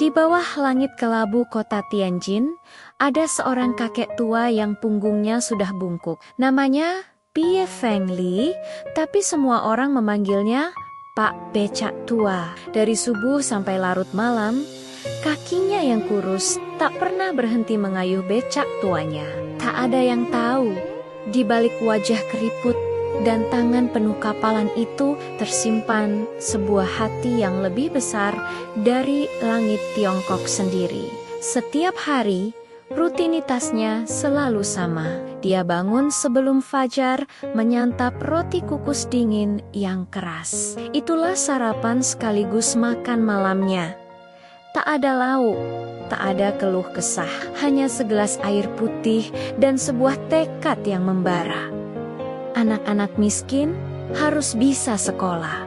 Di bawah langit kelabu kota Tianjin, ada seorang kakek tua yang punggungnya sudah bungkuk. Namanya Pie Feng Li, tapi semua orang memanggilnya Pak Becak Tua. Dari subuh sampai larut malam, kakinya yang kurus tak pernah berhenti mengayuh becak tuanya. Tak ada yang tahu, di balik wajah keriput dan tangan penuh kapalan itu tersimpan sebuah hati yang lebih besar dari langit Tiongkok sendiri. Setiap hari, rutinitasnya selalu sama. Dia bangun sebelum fajar, menyantap roti kukus dingin yang keras. Itulah sarapan sekaligus makan malamnya. Tak ada lauk, tak ada keluh kesah, hanya segelas air putih dan sebuah tekad yang membara. Anak-anak miskin harus bisa sekolah.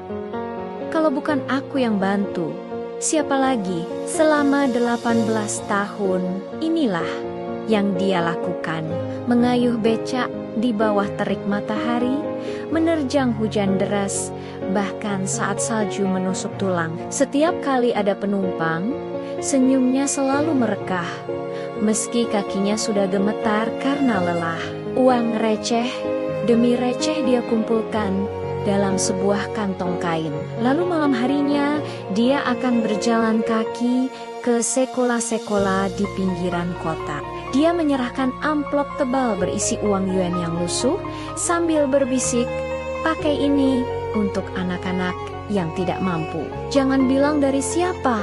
Kalau bukan aku yang bantu, siapa lagi? Selama 18 tahun, inilah yang dia lakukan. Mengayuh becak di bawah terik matahari, menerjang hujan deras, bahkan saat salju menusuk tulang. Setiap kali ada penumpang, senyumnya selalu merekah, meski kakinya sudah gemetar karena lelah. Uang receh demi receh dia kumpulkan dalam sebuah kantong kain. Lalu malam harinya, dia akan berjalan kaki ke sekolah-sekolah di pinggiran kota. Dia menyerahkan amplop tebal berisi uang yuan yang lusuh sambil berbisik, "Pakai ini untuk anak-anak yang tidak mampu." Jangan bilang dari siapa.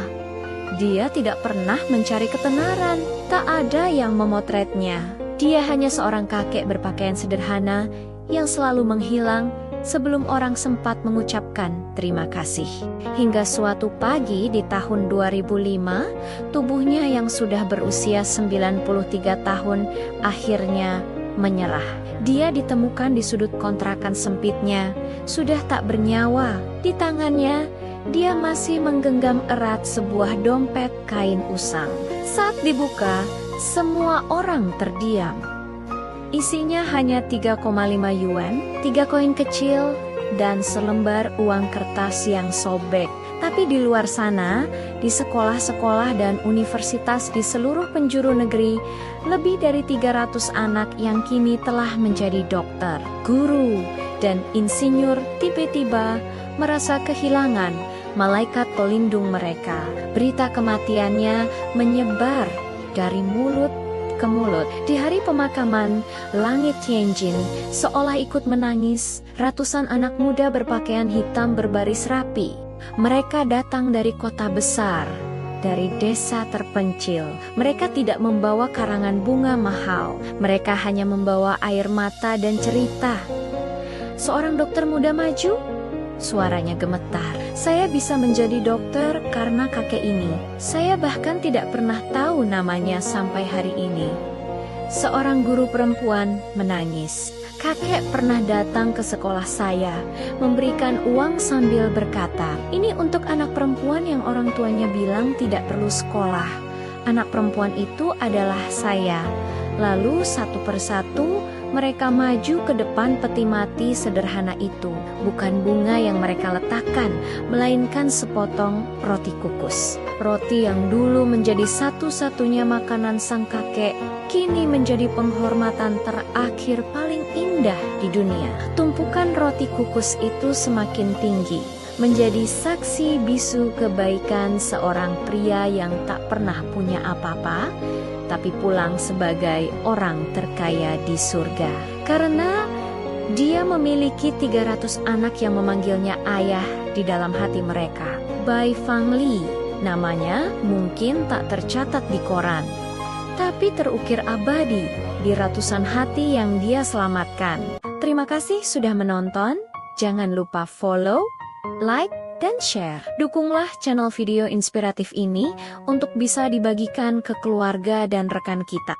Dia tidak pernah mencari ketenaran, tak ada yang memotretnya. Dia hanya seorang kakek berpakaian sederhana yang selalu menghilang sebelum orang sempat mengucapkan terima kasih. Hingga suatu pagi di tahun 2005, tubuhnya yang sudah berusia 93 tahun akhirnya menyerah. Dia ditemukan di sudut kontrakan sempitnya, sudah tak bernyawa. Di tangannya, dia masih menggenggam erat sebuah dompet kain usang. Saat dibuka, semua orang terdiam. Isinya hanya 3,5 yuan, 3 koin kecil, dan selembar uang kertas yang sobek. Tapi di luar sana, di sekolah-sekolah dan universitas di seluruh penjuru negeri, lebih dari 300 anak yang kini telah menjadi dokter, guru, dan insinyur tiba-tiba merasa kehilangan malaikat pelindung mereka. Berita kematiannya menyebar dari mulut ke mulut. Di hari pemakaman, langit Tianjin seolah ikut menangis. Ratusan anak muda berpakaian hitam berbaris rapi. Mereka datang dari kota besar, dari desa terpencil. Mereka tidak membawa karangan bunga mahal. Mereka hanya membawa air mata dan cerita. Seorang dokter muda maju, suaranya gemetar. "Saya bisa menjadi dokter karena kakek ini. Saya bahkan tidak pernah tahu namanya sampai hari ini." Seorang guru perempuan menangis. "Kakek pernah datang ke sekolah saya, memberikan uang sambil berkata, 'Ini untuk anak perempuan yang orang tuanya bilang tidak perlu sekolah.' Anak perempuan itu adalah saya." Lalu satu persatu mereka maju ke depan peti mati sederhana itu. Bukan bunga yang mereka letakkan, melainkan sepotong roti kukus. Roti yang dulu menjadi satu-satunya makanan sang kakek, kini menjadi penghormatan terakhir paling indah di dunia. Tumpukan roti kukus itu semakin tinggi, menjadi saksi bisu kebaikan seorang pria yang tak pernah punya apa-apa, tapi pulang sebagai orang terkaya di surga. Karena dia memiliki 300 anak yang memanggilnya ayah di dalam hati mereka. Bai Fang Li, namanya mungkin tak tercatat di koran, tapi terukir abadi di ratusan hati yang dia selamatkan. Terima kasih sudah menonton. Jangan lupa follow, like, dan share. Dukunglah channel video inspiratif ini untuk bisa dibagikan ke keluarga dan rekan kita.